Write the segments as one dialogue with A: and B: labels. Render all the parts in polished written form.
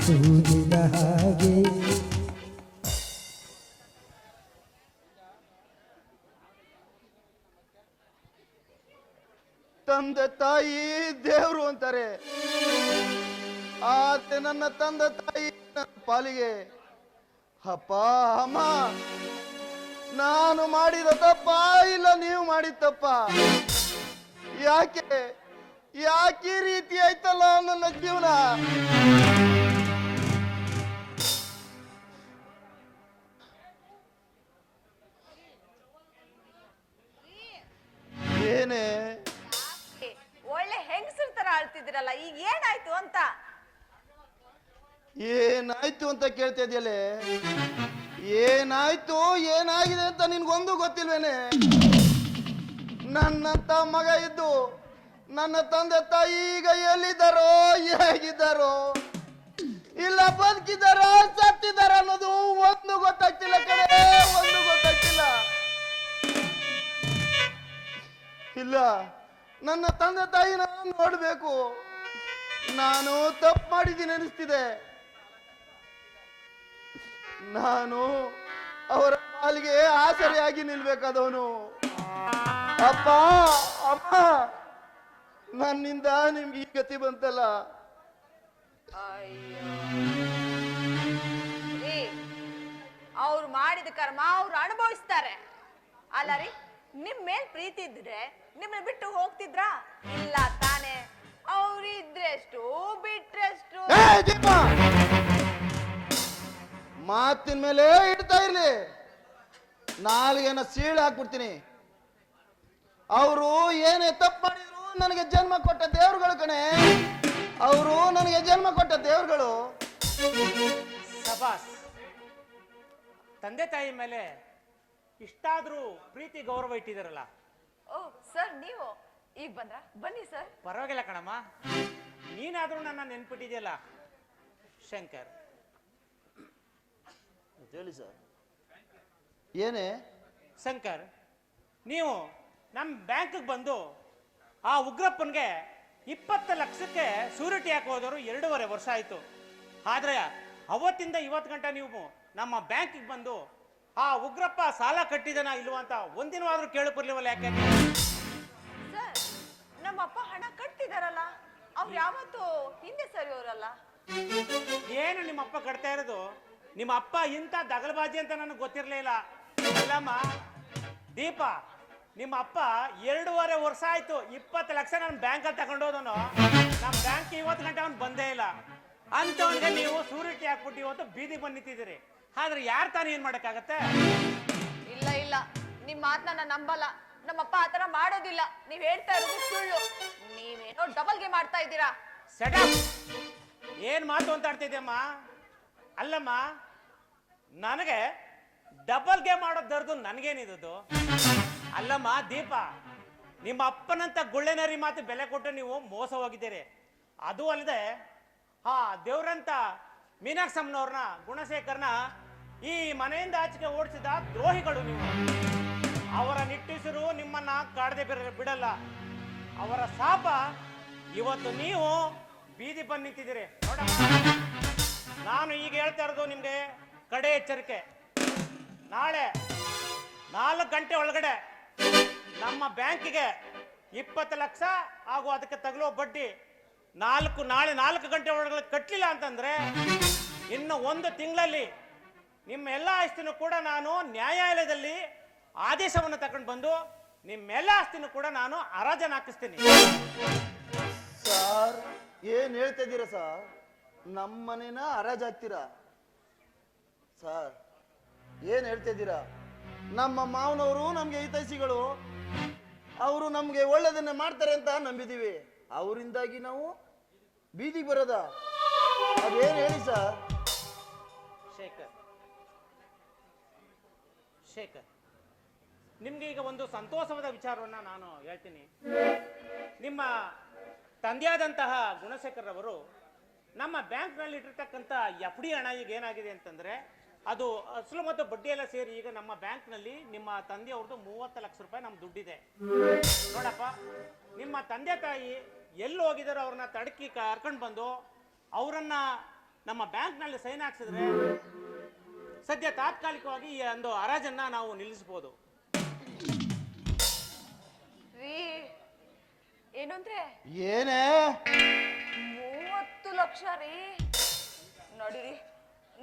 A: ತೂಗಿದ ಹಾಗೆ
B: ತಂದೆ ತಾಯಿ ದೇವ್ರು ಅಂತಾರೆ. ಆತೆ ನನ್ನ ತಂದೆ ತಾಯಿ ನನ್ನ ಪಾಲಿಗೆ. ಅಪ್ಪ ಅಮ್ಮ, ನಾನು ಮಾಡಿದ ತಪ್ಪ ಇಲ್ಲ ನೀವು ಮಾಡಿದ ತಪ್ಪ? ಯಾಕೆ ಯಾಕೆ ಈ ರೀತಿ ಆಯ್ತಲ್ಲ ನನ್ನ ಜೀವನ? ಏನೇ
C: ಒಳ್ಳೆ ಹೆಂಗಸರ ತರ ಆಳ್ತಿದ್ದೀರಲ್ಲ, ಈಗ ಏನಾಯ್ತು ಅಂತ?
B: ಏನಾಯ್ತು ಅಂತ ಕೇಳ್ತಾ ಇದೆಯಲ್ಲೇ? ಏನಾಯ್ತು ಏನಾಗಿದೆ ಅಂತ ನಿನ್ಗೊಂದು ಗೊತ್ತಿಲ್ವೇನೆ? ನನ್ನಂತ ಮಗ ಇದ್ದು ನನ್ನ ತಂದೆ ತಾಯಿ ಈಗ ಎಲ್ಲಿದ್ದಾರೋ, ಹೇಗಿದ್ದಾರೋ, ಇಲ್ಲ ಬದುಕಿದಾರೋ ಸತ್ತಿದಾರ ಅನ್ನೋದು ಒಂದು ಗೊತ್ತಾಗ್ತಿಲ್ಲ ಕಡೆ, ಒಂದು ಗೊತ್ತಾಗ್ತಿಲ್ಲ. ಇಲ್ಲ, ನನ್ನ ತಂದೆ ತಾಯಿನ ನೋಡ್ಬೇಕು. ನಾನು ತಪ್ಪು ಮಾಡಿದ್ದೀನಿ ಅನಿಸ್ತಿದೆ. ನಾನು ಅವರ ಪಾಲಿಗೆ ಆಸರೆಯಾಗಿ ನಿಲ್ಬೇಕಾದವನು. ಅಪ್ಪ ಅಮ್ಮ, ನನ್ನಿಂದ ನಿಮ್ಗೆ ಈ ಗತಿ ಬಂತಲ್ಲ.
C: ಅವ್ರು ಮಾಡಿದ ಕರ್ಮ ಅವ್ರು ಅನುಭವಿಸ್ತಾರೆ. ಅಲ್ಲ ರೀ, ನಿಮ್ ಮೇಲ್ ಪ್ರೀತಿ ಇದ್ರೆ ನಿಮ್ಮನ್ನ ಬಿಟ್ಟು ಹೋಗ್ತಿದ್ರಾ? ಇಲ್ಲ ತಾನೆ. ಅವ್ರು ಇದ್ರೆಷ್ಟು ಬಿಟ್ರೆಷ್ಟು.
B: ಮಾತಿನ ಮೇಲೆ ಇಡ್ತಾ ಇರ್ಲಿ, ನಾಲ್ಗೆನ ಸೀಳು ಹಾಕ್ಬಿಡ್ತೀನಿ. ಅವರು ಏನೇ ತಪ್ಪು ಮಾಡಿದ್ರು ನನಗೆ ಜನ್ಮ ಕೊಟ್ಟ ದೇವ್ರುಗಳು ಕಣೆ. ಅವರು ನನಗೆ ಜನ್ಮ ಕೊಟ್ಟ ದೇವ್ರುಗಳು.
D: ಸಬಾಸ್, ತಂದೆ ತಾಯಿ ಮೇಲೆ ಇಷ್ಟಾದ್ರೂ ಪ್ರೀತಿ ಗೌರವ ಇಟ್ಟಿದಾರಲ್ಲ.
C: ಓ ಸರ್, ನೀವು ಈಗ ಬಂದ್ರ? ಬನ್ನಿ ಸರ್.
D: ಪರವಾಗಿಲ್ಲ ಕಣಮ್ಮ, ನೀನಾದ್ರೂ ನನ್ನ ನೆನ್ಪಿಟ್ಟಿದ್ಯಲ್ಲ ಶಂಕರ್.
B: ಹೇಳಿ ಸರ್. ಏನೇ
D: ಶಂಕರ್, ನೀವು ನಮ್ಮ ಬ್ಯಾಂಕ್ಗೆ ಬಂದು ಆ ಉಗ್ರಪ್ಪನಿಗೆ 20 ಲಕ್ಷಕ್ಕೆ ಸೂರಿಟಿ ಹಾಕಿ ಹೋದವರು 2.5 ವರ್ಷ ಆಯಿತು. ಆದರೆ ಅವತ್ತಿಂದ ಇವತ್ತು ಗಂಟೆ ನೀವು ನಮ್ಮ ಬ್ಯಾಂಕಿಗೆ ಬಂದು ಆ ಉಗ್ರಪ್ಪ ಸಾಲ ಕಟ್ಟಿದನ ಇಲ್ವ ಅಂತ ಒಂದಿನವಾದ್ರೂ ಕೇಳಕ್ಕಿರ್ಲಿವಲ್ಲ? ಯಾಕೆ
C: ಸರ್, ನಮ್ಮಪ್ಪ ಹಣ ಕಟ್ತಿದಾರಲ್ಲ, ಅವ್ರು ಯಾವತ್ತೂ ಹಿಂದೆ ಸರಿಯೋರಲ್ಲ.
D: ಏನು ನಿಮ್ಮ ಅಪ್ಪ ಕಟ್ತಾ ಇರೋದು? ನಿಮ್ಮ ಅಪ್ಪ ಇಂಥ ದಗಲ್ಬಾಜಿ ಅಂತ ನನಗೆ ಗೊತ್ತಿರಲೇ ಇಲ್ಲ. ಅಲ್ಲಮ್ಮ ದೀಪ, ನಿಮ್ಮ ಅಪ್ಪ 2.5 ವರ್ಷ ಆಯ್ತು 20 ಲಕ್ಷ ನನ್ನ ಬ್ಯಾಂಕಲ್ಲಿ ತಗೊಂಡೋದನು. ನಮ್ಮ ಬ್ಯಾಂಕ್ ಇವತ್ತು ಗಂಟೆ ಅವ್ನು ಬಂದೇ ಇಲ್ಲ. ಅಂತವನಿಗೆ ನೀವು ಸೂರಿಟಿ ಹಾಕ್ಬಿಟ್ಟು ಇವತ್ತು ಬೀದಿ ಬಂದು ನಿಂತಿದ್ದೀರಿ. ಆದ್ರೆ ಯಾರು ತಾನೇ ಏನ್ ಮಾಡಕ್ಕಾಗತ್ತೆ?
C: ಇಲ್ಲ ಇಲ್ಲ, ನಿಮ್ ಮಾತನ್ನ ನಾನು ನಂಬಲ್ಲ. ನಮ್ಮಪ್ಪ ಆತರ ಮಾಡೋದಿಲ್ಲ. ನೀವ್ ಹೇಳ್ತಾ ಇರೋದು ಸುಳ್ಳು. ನೀವೇನೋ ಡಬಲ್ ಗೇಮ್ ಮಾಡ್ತಾ ಇದ್ದೀರಾ.
D: ಸೆಟಪ್, ಏನ್ ಮಾತು ಅಂತ ಆಡ್ತಿದ್ಯಮ್ಮ? ಅಲ್ಲಮ್ಮ, ನನಗೆ ಡಬಲ್ ಗೇಮ್ ಮಾಡೋದು ದರ್ದು ನನಗೇನಿದ್ದು? ಅಲ್ಲಮ್ಮ ದೀಪ, ನಿಮ್ಮ ಅಪ್ಪನಂತ ಗುಳ್ಳೆನರಿ ಮಾತು ಬೆಲೆ ಕೊಟ್ಟು ನೀವು ಮೋಸ ಹೋಗಿದ್ದೀರಿ. ಅದು ಅಲ್ಲದೆ ಹಾ ದೇವ್ರಂತ ಮೀನಾಕ್ಷಮ್ಮನವ್ರನ್ನ, ಗುಣಶೇಖರ್ನ ಈ ಮನೆಯಿಂದ ಆಚೆಗೆ ಓಡಿಸಿದ ದ್ರೋಹಿಗಳು ನೀವು. ಅವರ ನಿಟ್ಟುಸಿರು ನಿಮ್ಮನ್ನ ಕಾಡದೆ ಬಿಡಲ್ಲ. ಅವರ ಶಾಪ ಇವತ್ತು ನೀವು ಬೀದಿ ಬಂದು ನಿಂತಿದ್ದೀರಿ. ನೋಡಮ್ಮ, ನಾನು ಈಗ ಹೇಳ್ತಾ ಇರೋದು ನಿಮ್ಗೆ ಕಡೆ ಎಚ್ಚರಿಕೆ. ನಾಳೆ 4 ಗಂಟೆ ಒಳಗಡೆ ನಮ್ಮ ಬ್ಯಾಂಕಿಗೆ 20 ಲಕ್ಷ ಹಾಗೂ ಅದಕ್ಕೆ ತಗಲುವ ಬಡ್ಡಿ ನಾಳೆ 4 ಗಂಟೆ ಒಳಗಡೆ ಕಟ್ಟಲಿಲ್ಲ ಅಂತಂದ್ರೆ ಇನ್ನು 1 ತಿಂಗಳಲ್ಲಿ ನಿಮ್ಮ ಎಲ್ಲ ಆಸ್ತಿನೂ ಕೂಡ ನಾನು ನ್ಯಾಯಾಲಯದಲ್ಲಿ ಆದೇಶವನ್ನು ತಗೊಂಡು ಬಂದು ನಿಮ್ಮೆಲ್ಲ ಆಸ್ತಿನೂ ಕೂಡ ನಾನು ಹರಾಜನ್ನು ಹಾಕಿಸ್ತೀನಿ.
B: ಸರ್, ಏನ್ ಹೇಳ್ತಾ ಇದ್ದೀರಾ ಸರ್? ನಮ್ಮನೇನ ಹರಾಜಾಗ್ತೀರಾ ಸರ್? ಏನ್ ಹೇಳ್ತಾ ಇದ್ದೀರಾ? ನಮ್ಮ ಮಾವನವರು ನಮ್ಗೆ ಹಿತೈಷಿಗಳು, ಅವರು ನಮ್ಗೆ ಒಳ್ಳೇದನ್ನ ಮಾಡ್ತಾರೆ ಅಂತ ನಂಬಿದೀವಿ. ಅವರಿಂದಾಗಿ ನಾವು ಬೀದಿಗೆ ಬರೋದ? ಅದೇನ್ ಹೇಳಿ ಸರ್?
D: ಶೇಖರ್, ನಿಮ್ಗೆ ಈಗ ಒಂದು ಸಂತೋಷವಾದ ವಿಚಾರವನ್ನ ನಾನು ಹೇಳ್ತೀನಿ. ನಿಮ್ಮ ತಂದೆಯಾದಂತಹ ಗುಣಶೇಖರ್ ಅವರು ನಮ್ಮ ಬ್ಯಾಂಕ್ನಲ್ಲಿ ಇಟ್ಟಿರ್ತಕ್ಕಂಥ FD ಹಣ ಈಗ ಏನಾಗಿದೆ ಅಂತಂದ್ರೆ ಅದು ಅಸಲು ಮತ್ತು ಬಡ್ಡಿ ಎಲ್ಲ ಸೇರಿ ಈಗ ನಮ್ಮ ಬ್ಯಾಂಕ್ನಲ್ಲಿ ನಿಮ್ಮ ತಂದೆಯವ್ರದ್ದು 30 ಲಕ್ಷ ರೂಪಾಯಿ ನಮ್ಮ ದುಡ್ಡಿದೆ. ನೋಡಪ್ಪ, ನಿಮ್ಮ ತಂದೆ ತಾಯಿ ಎಲ್ಲಿ ಹೋಗಿದಾರೋ ಅವ್ರನ್ನ ತಡಕಿ ಕರ್ಕೊಂಡು ಬಂದು ಅವರನ್ನ ನಮ್ಮ ಬ್ಯಾಂಕ್ನಲ್ಲಿ ಸೈನ್ ಹಾಕ್ಸಿದ್ರೆ ಸದ್ಯ ತಾತ್ಕಾಲಿಕವಾಗಿ ಈ ಒಂದು ಹರಾಜನ್ನ ನಾವು ನಿಲ್ಲಿಸಬಹುದು.
C: ರೀ ಏನು ಅಂದ್ರೆ
B: ಏನೇ
C: 30 ಲಕ್ಷ ರೀ. ನೋಡಿರಿ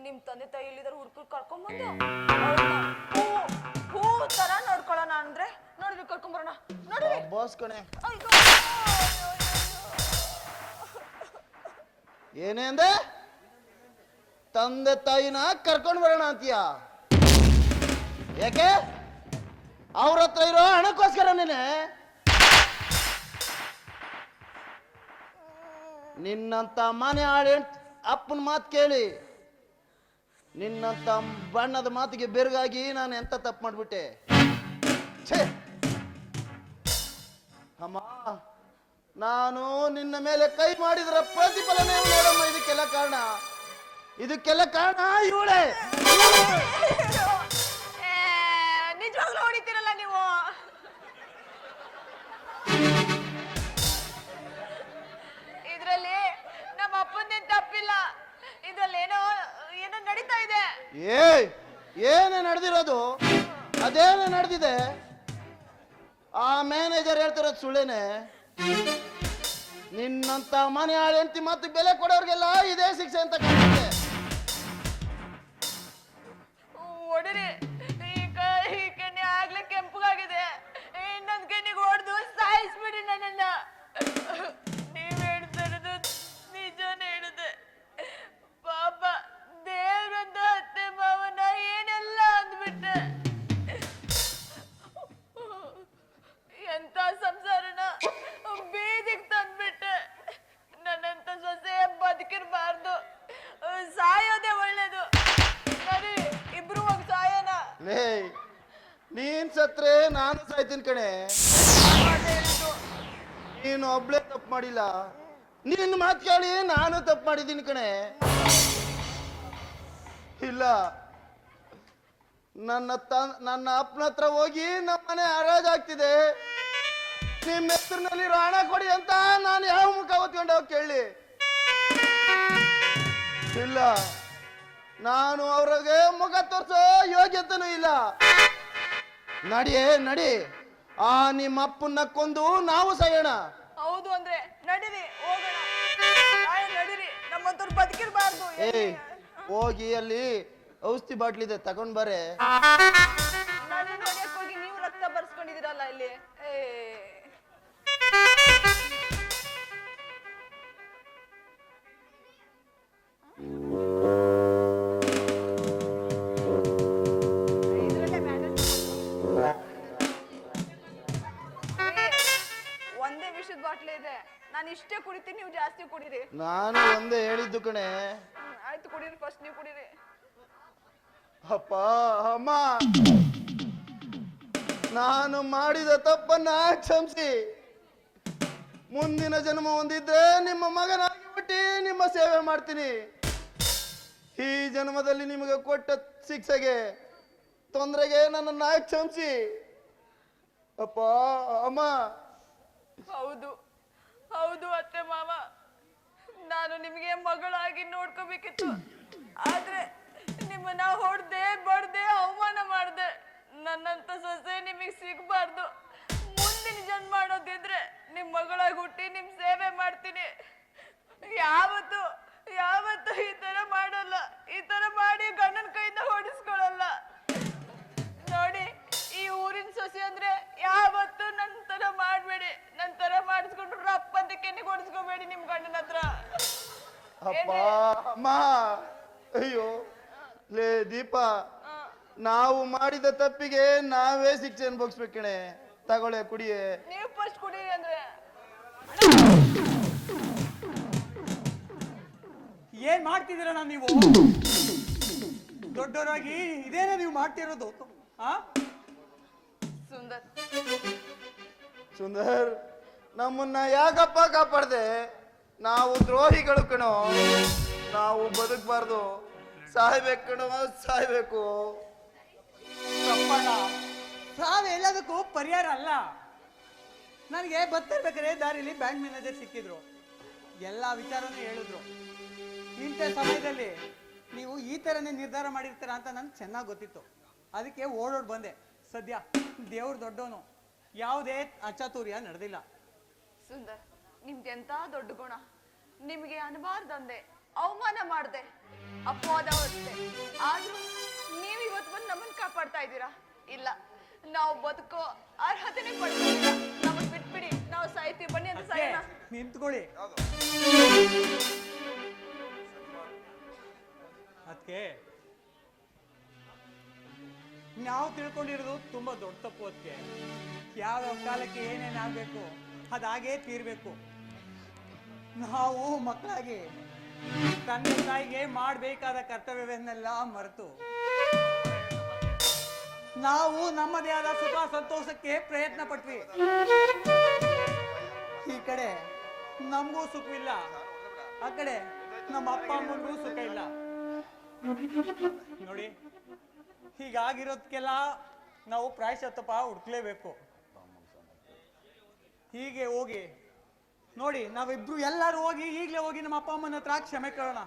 C: ನಿಮ್ ತಂದೆ ತಾಯಿ ಎಲ್ಲಿದಾರು ಹುಡುಕಿ ಕರ್ಕೊಂಡ್ಬಂದು ಹೂ ತರ ನೋಡ್ಕೊಳ್ಳೋಣ ಅಂದ್ರೆ ನೋಡ್ರಿ ಕರ್ಕೊಂಬರೋಣ. ನೋಡ್ರಿ
B: ಬಾಸ್ ಕಣೆ. ಏನೇ ಅಂದೆ? ತಂದೆ ತಾಯಿನ ಕರ್ಕೊಂಡು ಬರೋಣ ಅಂತೀಯ? ಯಾಕೆ? ಅವ್ರ ಹತ್ರ ಇರೋ ಹಣಕ್ಕೋಸ್ಕರ ನೀನೆ? ನಿನ್ನಂತ ಮನೆ ಆಳಿ ಅಪ್ಪನ ಮಾತು ಕೇಳಿ ನಿನ್ನಂತ ಬಣ್ಣದ ಮಾತಿಗೆ ಬೆರಗಾಗಿ ನಾನು ಎಂತ ತಪ್ಪು ಮಾಡ್ಬಿಟ್ಟೆ. ಛೇ ಅಮ್ಮ, ನಾನು ನಿನ್ನ ಮೇಲೆ ಕೈ ಮಾಡಿದ್ರ ಪ್ರತಿಫಲನೇ ನೋಡಮ್ಮ. ಇದಕ್ಕೆಲ್ಲ ಕಾರಣ ಇವಳೇ.
C: ನಿಜವಾಗ್ಲೂ ಹೊಡಿತೀರಲ್ಲ ನೀವು. ಇದ್ರಲ್ಲಿ ನಮ್ಮ ಅಪ್ಪಂದೇನ್ ತಪ್ಪಿಲ್ಲ. ಇದ್ರಲ್ಲಿ ಏನೋ ನಡೀತಾ ಇದೆ.
B: ಏನೇ ನಡೆದಿರೋದು? ಅದೇನೇ ನಡೆದಿದೆ? ಆ ಮ್ಯಾನೇಜರ್ ಹೇಳ್ತಿರೋದು ಸುಳ್ಳೇನೆ. ನಿನ್ನಂತ ಮನೆ ಹೆಂಡತಿ ಮತ್ತು ಬೆಲೆ ಕೊಡೋರ್ಗೆಲ್ಲ ಇದೇ ಶಿಕ್ಷೆ ಅಂತ ಕಾಣುತ್ತೆ.
C: ಹೊಡಿರಿ, ಈ ಕೆನ್ನೆ ಆಗ್ಲೇ ಕೆಂಪಗಾಗಿದೆ, ಇನ್ನೊಂದ್ ಕೆನ್ನಿಗೆ ಹೊಡೆದು ಸಾಯಿಸ್ಬಿಡಿ ನನ್ನನ್ನ. ನೀವ್ ಹೇಳ್ತಿರೋದು ನಿಜನೇ ಹೇಳಿದೆ. ಪಾಪ ದೇವ್ರಂತ ಅತ್ತೆ ಮಾವನ ಏನೆಲ್ಲ ಅಂದ್ಬಿಟ್ಟೆ. ಎಂತ ಸಂಸಾರನ ಬೀದಿಗೆ ತಂದ್ಬಿಟ್ಟೆ. ನನ್ನಂತ ಸೊಸೆ ಬದುಕಿರ್ಬಾರ್ದು, ಸಾಯೋದೇ ಒಳ್ಳೇದು. ಸರಿ, ಇಬ್ರು ಹೋಗಿ ಸಾಯೋಣ.
B: ನೀನ್ ಸತ್ರೆ ನಾನು ಸಾಯ್ತೀನಿ ಕಣೆ. ನೀನು ಒಬ್ಳೆ ತಪ್ಪು ಮಾಡಿಲ್ಲ. ನಿನ್ನ ಮಾತು ಕೇಳಿ ನಾನು ತಪ್ಪು ಮಾಡಿದ್ದೀನಿ ಕಣೆ. ಇಲ್ಲ, ನನ್ನ ಅಪ್ಪನ ಹತ್ರ ಹೋಗಿ ನಮ್ಮನೆ ಹರಾಜಾಗ್ತಿದೆ, ನಿಮ್ಮ ಹೆಸರಿನಲ್ಲಿ ಹಣ ಕೊಡಿ ಅಂತ ನಾನು ಯಾವ ಮುಖ ಹೊತ್ಕೊಂಡು ಹೋಗಿ ಕೇಳಿ? ಇಲ್ಲ, ನಾನು ಅವ್ರಿಗೆ ಮುಖ ತೋರಿಸೋ ಯೋಗ್ಯತೆನೂ ಇಲ್ಲ. ನಡಿ, ಆ ನಿಮ್ಮ ಅಪ್ಪನ್ನ ಕೊಂದು ನಾವು ಸಾಯೋಣ.
C: ಹೌದು ಅಂದ್ರೆ ನಡೀರಿ, ಹೋಗೋಣ. ನಡೀರಿ, ನಮ್ಮಂತವ್ರು ಬದುಕಿರ್ಬಾರ್ದು.
B: ಹೋಗಿ ಅಲ್ಲಿ ಔಷಧಿ ಬಾಟ್ಲಿದೆ, ತಗೊಂಡ್ ಬರೇ.
C: ನಾನು ನಡೆಯಕ್ ಹೋಗಿ ನೀವು ರಕ್ತ ಬರ್ಸ್ಕೊಂಡಿದ್ದೀರಲ್ಲ ಇಲ್ಲಿ. ಒಂದೇ ವಿಷದ ಬಾಟ್ಲಿ ಇದೆ, ನಾನು ಇಷ್ಟೇ ಕುಡಿತೀನಿ, ನೀವು ಜಾಸ್ತಿ ಕುಡೀರಿ.
B: ನಾನು ಒಂದೇ ಹೇಳಿದ್ದು ಕಣೆ.
C: ಆಯ್ತು, ಕುಡೀರಿ, ಫಸ್ಟ್ ನೀವು ಕುಡೀರಿ.
B: ಅಪ್ಪ ಅಮ್ಮ, ನಾನು ಮಾಡಿದ ತಪ್ಪನ್ನ ಕ್ಷಮಿಸಿ. ಮುಂದಿನ ಜನ್ಮ ಹೊಂದಿದ್ರೆ ನಿಮ್ಮ ಮಗನಾಗಿ ಹುಟ್ಟಿ ನಿಮ್ಮ ಸೇವೆ ಮಾಡ್ತೀನಿ. ಈ ಜನ್ಮದಲ್ಲಿ ನಿಮಗೆ ಕೊಟ್ಟ ಶಿಕ್ಷೆಗೆ, ತೊಂದರೆಗೆ ನನ್ನನ್ನ ಕ್ಷಮಿಸಿ. ಅಪ್ಪ ಅಮ್ಮ.
C: ಹೌದು ಅತ್ತೆ ಮಾವ, ನಾನು ನಿಮಗೆ ಮಗಳಾಗಿ ನೋಡ್ಕೋಬೇಕಿತ್ತು. ಆದ್ರೆ ನಿಮ್ಮನ್ನ ಹೊಡ್ದೆ ಬಡ್ದೆ ಅವಮಾನ ಮಾಡ್ದೆ. ನನ್ನಂತ ಸೊಸೆ ನಿಮಗೆ ಸಿಗ್ಬಾರ್ದು. ಮುಂದಿನ ಜನ್ಮ ಮಾಡೋದಿದ್ರೆ ನಿಮ್ ಮಗಳಾಗಿ ಹುಟ್ಟಿ ನಿಮ್ ಸೇವೆ ಮಾಡ್ತೀನಿ. ಯಾವತ್ತು ಈ ತರ ಮಾಡಲ್ಲ. ಈ ತರ ಮಾಡಿ ಗಂಡನ ಕೈಯಿಂದ ಹೊಡಿಸ್ಕೊಳಲ್ಲ. ನೋಡಿ, ಈ ಊರಿನ ಸೊಸೆ ಅಂದ್ರೆ ಯಾವತ್ತು ನನ್ ತರ ಮಾಡ್ಬೇಡಿ. ನನ್ ತರ ಮಾಡಿಸ್ಕೊಂಡ್ರು ರಪ್ಪಂತ ಕೆನ್ನಿಗೆ ಹೊಡಿಸ್ಕೋಬೇಡಿ ನಿಮ್ ಗಂಡನ ಹತ್ರ.
B: ಅಪ್ಪ ಅಮ್ಮ. ಅಯ್ಯೋ ಲೇ ದೀಪ, ನಾವು ಮಾಡಿದ ತಪ್ಪಿಗೆ ನಾವೇ ಶಿಕ್ಷೆ ಅನ್ಭವಿಸ್ಬೇಕಣೆ. ತಗೊಳ್ಳೆ, ಕುಡಿಯೇ.
C: ನೀವು ಫಸ್ಟ್ ಕುಡೀರಿ ಅಂದ್ರೆ.
E: ಏನ್ ಮಾಡ್ತಿದ್ದೀರಣ್ಣ ನೀವು? ದೊಡ್ಡವರಾಗಿ ಇದೇನ ನೀವು ಮಾಡ್ತಿರೋದು?
B: ಸುಂದರ್, ನಮ್ಮನ್ನ ಯಾಕಪ್ಪ ಕಾಪಾಡ್ದೆ? ನಾವು ದ್ರೋಹಿಗಳು ಕಣೋ. ನಾವು ಬದುಕಬಾರ್ದು, ಸಾಯ್ಬೇಕು ಕಣೋ, ಸಾಯ್ಬೇಕು.
E: ತಪ್ಪಣ್ಣ, ಸಾವು ಎಲ್ಲದಕ್ಕೂ ಪರಿಹಾರ ಅಲ್ಲ. ನನಗೆ ಬರ್ತಿರ್ಬೇಕಾದ್ರೆ ದಾರಿಲಿ ಬ್ಯಾಂಕ್ ಮ್ಯಾನೇಜರ್ ಸಿಕ್ಕಿದ್ರು. ಎಲ್ಲ ವಿಚಾರನೂ ಹೇಳಿದ್ರು. ಇಂಥ ಸಮಯದಲ್ಲಿ ನೀವು ಈ ಥರನೇ ನಿರ್ಧಾರ ಮಾಡಿರ್ತೀರ ಅಂತ ನನ್ಗೆ ಚೆನ್ನಾಗಿ ಗೊತ್ತಿತ್ತು. ಅದಕ್ಕೆ ಓಡೋಡ್ ಬಂದೆ. ಸದ್ಯ ದೇವ್ರು ದೊಡ್ಡವನು, ಯಾವುದೇ ಅಚಾತುರ್ಯ ನಡೆದಿಲ್ಲ.
C: ಸುಂದರ್, ನಿಮ್ದೆಂತ ದೊಡ್ಡ ಗುಣ. ನಿಮಗೆ ಅನ್ಬಾರ್ದಂದೆ, ಅವಮಾನ ಮಾಡ್ದೆ, ಅಪವಾದ ಹೊರಿಸ್ದೆ. ಆದ್ರೂ ನೀವು ಇವತ್ತು ಬಂದು ನಮ್ಮನ್ನ ಕಾಪಾಡ್ತಾ ಇದ್ದೀರಾ. ಇಲ್ಲ, ನಾವು ಬದುಕೋ ಅರ್ಹತೆನೆ ಪಡ್ಕೊಂಡಿಲ್ಲ. ನಮಗ್ ಬಿಟ್ಬಿಡಿ, ನಾವು ಸಾಯ್ತೀವಿ. ಬನ್ನಿ ಅಂತ ಸಾಯೋಣ.
E: ನಿಂತ್ಕೊಳ್ಳಿ. ಅದಕ್ಕೆ ನಾವು ತಿಳ್ಕೊಂಡಿರೋದು ತುಂಬಾ ದೊಡ್ಡ ತಪ್ಪು. ಅದಕ್ಕೆ ಯಾವ ಕಾಲಕ್ಕೆ ಏನೇನಾಗಬೇಕು ಅದಾಗೇ ತೀರ್ಬೇಕು. ನಾವು ಮಕ್ಕಳಾಗಿ ತಂದೆ ತಾಯಿಗೆ ಮಾಡಬೇಕಾದ ಕರ್ತವ್ಯವನ್ನೆಲ್ಲ ಮರೆತು ನಾವು ನಮ್ಮದೇ ಆದ ಸುಖ ಸಂತೋಷಕ್ಕೆ ಪ್ರಯತ್ನ ಪಟ್ವಿ. ಈ ಕಡೆ ನಮಗೂ ಸುಖವಿಲ್ಲ, ಆ ಕಡೆ ನಮ್ಮ ಅಪ್ಪ ಅಮ್ಮನಿಗೂ ಸುಖ ಇಲ್ಲ. ನೋಡಿ, ಹೀಗಾಗಿರೋದಕ್ಕೆಲ್ಲ ನಾವು ಪ್ರಾಯಶ್ಚಿತ್ತಪ ಹುಡ್ಕ್ಲೇಬೇಕು. ಹೀಗೆ ಹೋಗಿ ನೋಡಿ, ನಾವಿಬ್ರು ಎಲ್ಲರೂ ಹೋಗಿ ಈಗಲೇ ಹೋಗಿ ನಮ್ಮ ಅಪ್ಪ ಅಮ್ಮನ ಹತ್ರ ಕ್ಷಮೆ ಕೇಳೋಣ.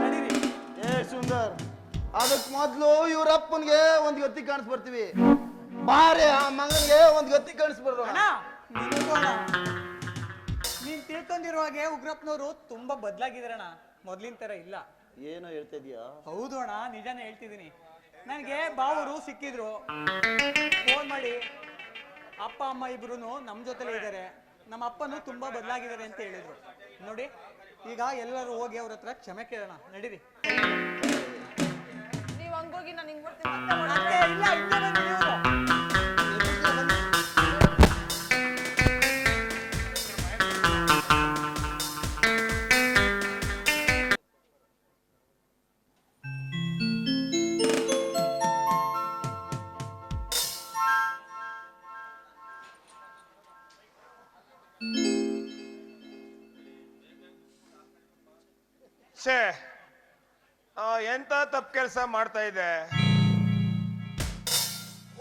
E: ನಡೀರಿ.
B: ಏ ಸುಂದರ್, ಅದಕ್ ಮೊದ್ಲು ಇವ್ರಪ್ಪನ್ಗೆ ಒಂದ್ ಗತಿ ಕಾಣಿಸ್ಬರ್ತೀವಿ. ಬಾರೆ ಆ ಮಗನ್ಗೆ ಒಂದ್ ಗತಿ ಕಾಣಿಸ್ಬಾರ್ದು.
E: ಅಣ್ಣ, ನೀನ್ ತಿಳ್ಕೊಂಡಿರೋ ಹಾಗೆ ಉಗ್ರಪ್ಪನವರು ತುಂಬಾ ಬದಲಾಗಿದಾರಣ್ಣ, ಮೊದ್ಲಿನ ತರ ಇಲ್ಲ.
B: ಏನೋ ಹೇಳ್ತಾ ಇದೀಯಾ?
E: ಹೌದು ಅಣ್ಣ, ನಿಜಾನೇ ಹೇಳ್ತಿದ್ದೀನಿ. ನನಗೆ ಬಾವರು ಸಿಕ್ಕಿದ್ರು, ಫೋನ್ ಮಾಡಿ ಅಪ್ಪ ಅಮ್ಮ ಇಬ್ರು ನಮ್ಮ ಜೊತೆಲೇ ಇದ್ದಾರೆ, ನಮ್ಮ ಅಪ್ಪನೂ ತುಂಬಾ ಬದಲಾಗಿದ್ದಾರೆ ಅಂತ ಹೇಳಿದ್ರು. ನೋಡಿ, ಈಗ ಎಲ್ಲರೂ ಹೋಗಿ ಅವ್ರ ಹತ್ರ ಕ್ಷಮೆ ಕೇಳೋಣ. ನಡೀರಿ.
C: ನೀವು ಹಂಗೋಗಿ ನಾನು ಹಿಂಗ್ ಮಾಡ್ತೀನಿ. ಮತ್ತೆ
E: ಅತ್ತೆ, ಇಲ್ಲ, ಇಲ್ಲೇ ಬನ್ನಿ ನೀವು.
F: ಛೇ, ಎಂತ ತಪ್ಪು ಕೆಲಸ ಮಾಡ್ತಾ ಇದೆ.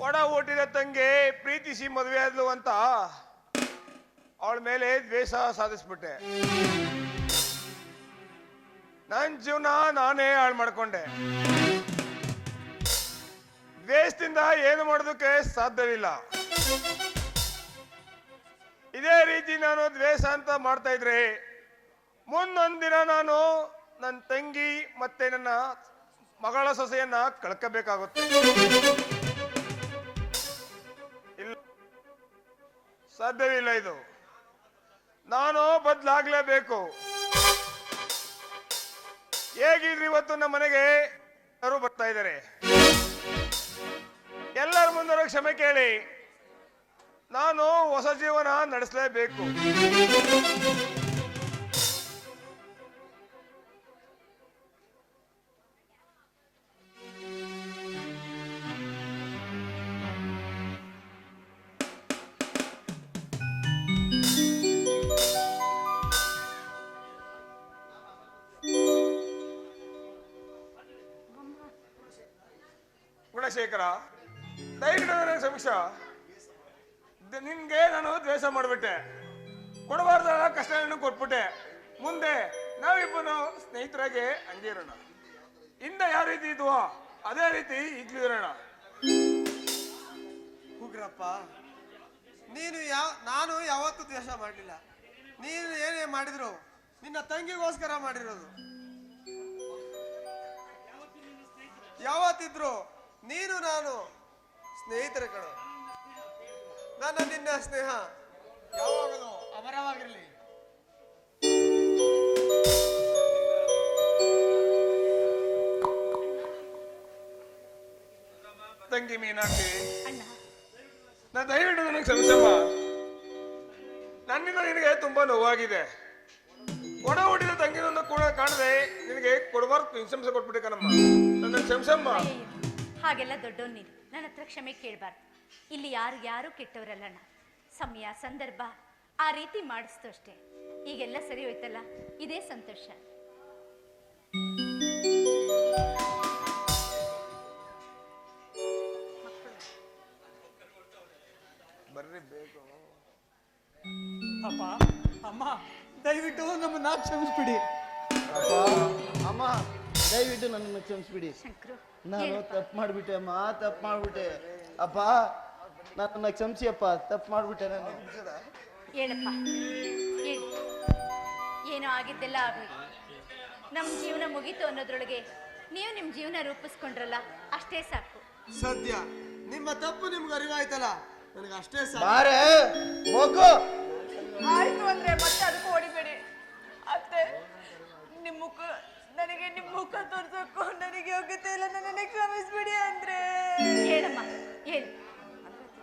F: ಒಡ ಹುಟ್ಟಿದ ತಂಗಿ ಪ್ರೀತಿಸಿ ಮದುವೆ ಆದ್ಲು ಅಂತ ಅವಳ ಮೇಲೆ ದ್ವೇಷ ಸಾಧಿಸ್ಬಿಟ್ಟೆ. ನನ್ನ ಜೀವನ ನಾನೇ ಹಾಳು ಮಾಡ್ಕೊಂಡೆ. ದ್ವೇಷದಿಂದ ಏನು ಮಾಡೋದಕ್ಕೆ ಸಾಧ್ಯವಿಲ್ಲ. ಇದೇ ರೀತಿ ನಾನು ದ್ವೇಷ ಅಂತ ಮಾಡ್ತಾ ಇದ್ರೆ ಮುಂದೊಂದಿನ ನಾನು ನನ್ನ ತಂಗಿ ಮತ್ತೆ ನನ್ನ ಮಗಳ ಸೊಸೆಯನ್ನ ಕಳ್ಕಬೇಕಾಗುತ್ತೆ. ಇಲ್ಲ, ಸಾಧ್ಯವಿಲ್ಲ. ಇದು ನಾನು ಬದಲಾಗ್ಲೇಬೇಕು. ಹೇಗಿದ್ರಿ ಇವತ್ತು ನಮ್ಮ ಮನೆಗೆ ಯಾರು ಬರ್ತಾ ಇದ್ದಾರೆ. ಎಲ್ಲರ ಮುಂದೆ ಕ್ಷಮೆ ಕೇಳಿ ನಾನು ಹೊಸ ಜೀವನ ನಡೆಸಲೇಬೇಕು. ಗುಣಶೇಖರ, ದಯವಿಟ್ಟು ನನಗೆ ಕ್ಷಮಿಸ. ನಿನ್ಗೆ ನಾನು ದ್ವೇಷ ಮಾಡಿಬಿಟ್ಟೆ, ಕೊಡಬಾರ್ದ ಕಷ್ಟವನ್ನು ಕೊಟ್ಬಿಟ್ಟೆ. ಮುಂದೆ ನಾವಿಬ್ಬರು ಸ್ನೇಹಿತರಾಗೆ ಹಂಗೆ ಇರೋಣ. ಹಿಂದೆ ಯಾವ ರೀತಿ ಇದ್ವೋ ಅದೇ ರೀತಿ ಈಗಲೂ ಇರೋಣ.
G: ಉಗ್ರಪ್ಪ, ನಾನು ಯಾವತ್ತೂ ದ್ವೇಷ ಮಾಡಲಿಲ್ಲ. ನೀನು ಏನೇ ಮಾಡಿದ್ರು ನಿನ್ನ ತಂಗಿಗೋಸ್ಕರ ಮಾಡಿರೋದು. ಯಾವತ್ತಿದ್ರು ನೀನು ನಾನು ಸ್ನೇಹಿತರ ಕಡೆ. ನಿನ್ನ ಸ್ನೇಹ ಯಾವಾಗಲೂ ಅಮರವಾಗಿರಲಿ.
F: ತಂಗಿ ಮೀನಾಕ್ಷಿ, ದಯವಿಟ್ಟು ನನಗೆ ಕ್ಷಮಿಸಮ್ಮ. ನನ್ನಿಂದ ನಿನಗೆ ತುಂಬಾ ನೋವಾಗಿದೆ. ಒಡ ಹುಟ್ಟಿದ ತಂಗಿನನ್ನು ಕೂಡ ಕಾಣದೆ ನಿನಗೆ ಕೊಡಬಾರ್ದು ಹಿಂಸೆ ಕೊಟ್ಬಿಟ್ಟೆ ಕಣಮ್ಮ. ನನ್ನ ಕ್ಷಮಿಸಮ್ಮ.
H: ಹಾಗೆಲ್ಲ ದೊಡ್ಡವನು ನೀನು, ನನ್ನ ಹತ್ರ ಕ್ಷಮೆ ಕೇಳಬಾರ್ದು. ಇಲ್ಲಿ ಯಾರು ಕೆಟ್ಟವರಲ್ಲಣ್ಣ. ಸಮಯ ಸಂದರ್ಭ ಆ ರೀತಿ ಮಾಡಿಸ್ತು ಅಷ್ಟೇ. ಈಗೆಲ್ಲ ಸರಿ ಹೋಯ್ತಲ್ಲ, ಇದೇ ಸಂತೋಷ.
F: ಬರ್ರಿ ಬೇಕು.
E: ಅಪ್ಪ ಅಮ್ಮ, ದಯವಿಟ್ಟು ನಮ್ಮನ್ನ ಕ್ಷಮಿಸ್ಬಿಡಿ.
B: ಅಪ್ಪ ದಯವಿಟ್ಟು ನನ್ನನ್ನು ಕ್ಷಮಿಸ್ಬಿಡಿ.
H: ಶಂಕರು
B: ನಾನು
H: ಹೇಳಪ್ಪ.
B: ತಪ್ಪು ಮಾಡ್ಬಿಟ್ಟೆ ಅಮ್ಮ, ತಪ್ಪು ಮಾಡ್ಬಿಟ್ಟೆ. ಅಪ್ಪ ನನ್ನನ್ನು ಕ್ಷಮಿಸಿ ಅಪ್ಪ, ತಪ್ಪು ಮಾಡ್ಬಿಟ್ಟೆ ನಾನು.
H: ಹೇಳಪ್ಪ ಹೇಳು. ಏನೋ ಆಗಿದ್ದೆಲ್ಲ ಆಗಲಿ. ನಮ್ಮ ಜೀವನ ಮುಗೀತು ಅನ್ನೋದ್ರೊಳಗೆ ನೀವು ನಿಮ್ಮ ಜೀವನ ರೂಪಿಸ್ಕೊಂಡ್ರಲ್ಲ, ಅಷ್ಟೇ ಸಾಕು.
G: ಸದ್ಯ ನಿಮ್ಮ ತಪ್ಪು ನಿಮ್ಗೆ ಅರಿವಾಯ್ತಲ್ಲ, ನನಗೆ ಅಷ್ಟೇ ಸಾಕು.
B: ಬಾರೆ ಹೋಗು.
C: ಆಯ್ತು ಅಂದ್ರೆ ಮತ್ತೆ ಅದಕ್ಕೂ ಹೊಡಿಬೇಡಿ ಅತ್ತೆ. ನಿಮ್ಮ ಮುಖ ನನಗೆ ನಿಮ್ಮ ಮುಖ ತೋರ್ಸಕ್ಕೂ ನನಗೆ ಯೋಗ್ಯತೆ ಇಲ್ಲ, ನನ್ನನ್ನೇ ಕ್ಷಮಿಸ್ಬಿಡಿ ಅಂದ್ರೆ.
H: ಹೇಳಮ್ಮ ಹೇಳು.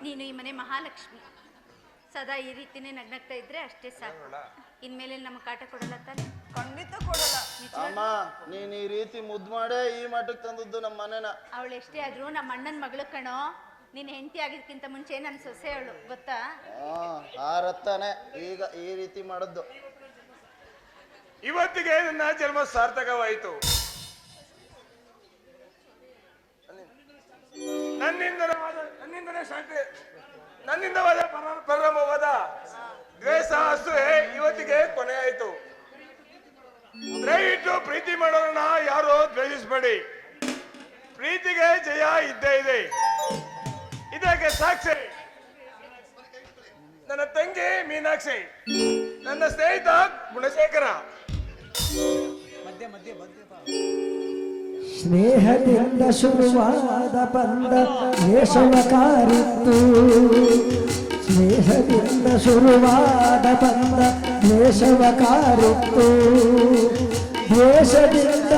H: ನೀನು ಈ ಮನೆ ಮಹಾಲಕ್ಷ್ಮಿ. ಸದಾ ಈ ರೀತಿನೇ ನಗ್ನಗ್ತಾ ಇದ್ರೆ ಅಷ್ಟೇ ಸಾಕು. ಇನ್ಮೇಲೆ ನಮ್ಮ ಕಾಟ ಕೊಡಲ್ಲ ತಾನೆ?
C: ಖಂಡಿತ ಕೊಡಲ್ಲ.
B: ಅಮ್ಮ ನೀನ್ ಈ ರೀತಿ ಮುದ್ದು ಮಾಡೇ ಈ ಮಟ್ಟಕ್ಕೆ ತಂದದ್ದು ನಮ್ಮ ಮನೆನ.
H: ಅವಳು ಎಷ್ಟೇ ಆದ್ರೂ ನಮ್ಮ ಅಣ್ಣನ ಮಗಳು ಕಣೋ. ನೀನ್ ಹೆಂಡತಿ ಆಗಿದ್ಕಿಂತ ಮುಂಚೆ ನನ್ನ ಸೊಸೆ ಅವಳು, ಗೊತ್ತಾ?
B: ಆ ರತ್ತಾನೆ ಈಗ ಈ ರೀತಿ ಮಾಡದ್ದು.
F: ಇವತ್ತಿಗೆ ನನ್ನ ಜನ್ಮ ಸಾರ್ಥಕವಾಯಿತು. ನನ್ನಿಂದವಾದ ಪ್ರಾರಂಭವಾದ ದ್ವೇಷ ಅಸೂಯೆ ಇವತ್ತಿಗೆ ಕೊನೆ ಆಯಿತು. ದಯವಿಟ್ಟು ಪ್ರೀತಿ ಮಾಡೋರನ್ನ ಯಾರು ದ್ವೇಷಿಸಬೇಡಿ. ಪ್ರೀತಿಗೆ ಜಯ ಇದ್ದೇ ಇದೆ. ಇದಕ್ಕೆ ಸಾಕ್ಷಿ ನನ್ನ ತಂಗಿ ಮೀನಾಕ್ಷಿ, ನನ್ನ ಸ್ನೇಹಿತ ಗುಣಶೇಖರ.
E: ಮಧ್ಯೆ ಮಧ್ಯೆ ಮಧ್ಯೆ ಬಾ.
A: ಸ್ನೇಹದಿಂದ ಶುರುವಾದ ಬಂದ ದ್ವೇಷವಕಾರಿತ್ತು. ಸ್ನೇಹದಿಂದ ಶುರುವಾದ ಬಂದ ದ್ವೇಷವಕಾರಿತ್ತು. ದ್ವೇಷದಿಂದ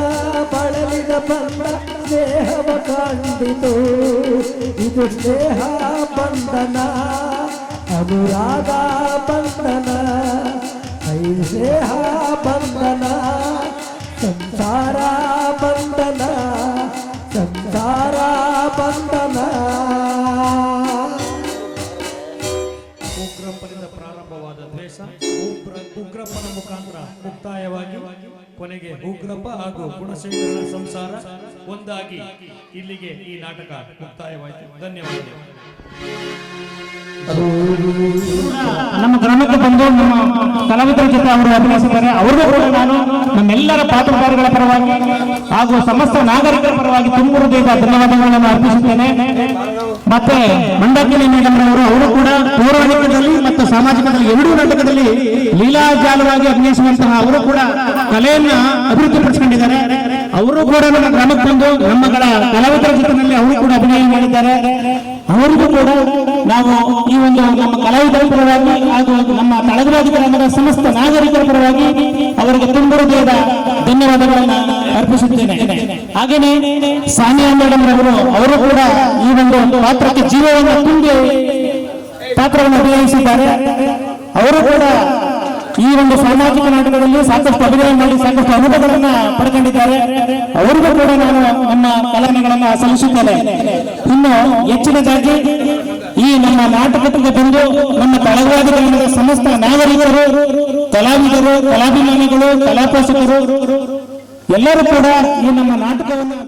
A: ಬಳಲಿದ ಬಂದ ಸ್ನೇಹವ ಕಂಡಿತು. ಇದು ಸ್ನೇಹ ಬಂಧನ, ಅನುರಾಗ ಬಂಧನ, ಸ್ನೇಹ ಬಂಧನ, ಸಂಸಾರ ಬಂಧನ, ಸಂಸಾರ ಬಂಧನ.
I: ಉಗ್ರಪ್ಪನಿಂದ ಪ್ರಾರಂಭವಾದ ದ್ವೇಷ ಉಗ್ರಪ್ಪನ ಮುಖಾಂತರ ಮುಕ್ತಾಯವಾಗಿ ಕೊನೆಗೆ ಉಗ್ರಪ್ಪ ಹಾಗೂ ಗುಣಶೇಖರನ ಸಂಸಾರ ಒಂದಾಗಿ ಇಲ್ಲಿಗೆ ಈ ನಾಟಕ ಮುಕ್ತಾಯವಾಯಿತು. ಧನ್ಯವಾದಗಳು.
J: ನಮ್ಮ ಗ್ರಾಮಕ್ಕೆ ಬಂದು ನಮ್ಮ ಕಲಾವಿದರ ಜೊತೆ ಅವರು ಅಭಿನಯಿಸಿದ್ದಾರೆ. ಅವ್ರಿಗೂ ಕೂಡ ನಾನು ನಮ್ಮೆಲ್ಲರ ಪಾತ್ರಧಾರಿಗಳ ಪರವಾಗಿ ಹಾಗೂ ಸಮಸ್ತ ನಾಗರಿಕರ ಪರವಾಗಿ ತುಂಬ ಹೃದಯದ ಧನ್ಯವಾದಗಳನ್ನು ಅರ್ಪಿಸುತ್ತೇನೆ. ಮತ್ತೆ ಮಂಡಾಕಿನಿ ಮೇಡಮ್ ಅವರು ಕೂಡ ಪೌರಾಣಿಕದಲ್ಲಿ ಮತ್ತು ಸಾಮಾಜಿಕದಲ್ಲಿ ಎರಡೂ ನಾಟಕದಲ್ಲಿ ಲೀಲಾಜಾಲವಾಗಿ ಅಭಿನಯಿಸುವಂತಹ ಅವರು ಕೂಡ ಕಲೆಯನ್ನ ಅಭಿವೃದ್ಧಿಪಡಿಸಿಕೊಂಡಿದ್ದಾರೆ. ಅವರು ಕೂಡ ನಮ್ಮ ಗ್ರಾಮಕ್ಕೆ ಬಂದು ನಮ್ಮ ಕಲಾವಿದರ ಜೊತೆಯಲ್ಲಿ ಅವರು ಕೂಡ ಅಭಿನಯ ಮಾಡಿದ್ದಾರೆ. ಅವರಿಗೂ ಕೂಡ ನಾವು ಈ ಒಂದು ನಮ್ಮ ಕಲಾವಿದರ ಪರವಾಗಿ ಹಾಗೂ ನಮ್ಮ ತಳಗರಾಜ ಗ್ರಾಮದ ಸಮಸ್ತ ನಾಗರಿಕರ ಪರವಾಗಿ ಅವರಿಗೆ ತುಂಬ ಹೃದಯದ ಧನ್ಯವಾದಗಳನ್ನು ಅರ್ಪಿಸುತ್ತೇನೆ. ಹಾಗೇನೆ ಸಾನಿಯಾ ಮೇಡಮ್ ಅವರು ಕೂಡ ಈ ಒಂದು ಪಾತ್ರಕ್ಕೆ ಜೀವವನ್ನು ತುಂಬಿ ಪಾತ್ರವನ್ನು ಅಭಿನಯಿಸಿದ್ದಾರೆ. ಅವರು ಕೂಡ ಈ ಒಂದು ಸಾಮಾಜಿಕ ನಾಟಕದಲ್ಲಿ ಸಾಕಷ್ಟು ಅಭಿನಯ ಮಾಡಿ ಸಾಕಷ್ಟು ಅನುಭವಗಳನ್ನ ಪಡ್ಕೊಂಡಿದ್ದಾರೆ. ಅವರಿಗೂ ಕೂಡ ನಾನು ನಮ್ಮ ಕಲಾವಿದಗಳನ್ನು ಸಲ್ಲಿಸುತ್ತೇನೆ. ಇನ್ನು ಹೆಚ್ಚಿನದಾಗಿ ಈ ನಮ್ಮ ನಾಟಕಕ್ಕೆ ಬಂದು ನಮ್ಮ ತಳಗರಾಜ ಗ್ರಾಮದ ಸಮಸ್ತ ನಾಗರಿಕರು, ಕಲಾವಿದರು, ಕಲಾಭಿಮಾನಿಗಳು, ಕಲಾಪೋಷಕರು ಎಲ್ಲರೂ ಕೂಡ ಈ ನಮ್ಮ ನಾಟಕವನ್ನು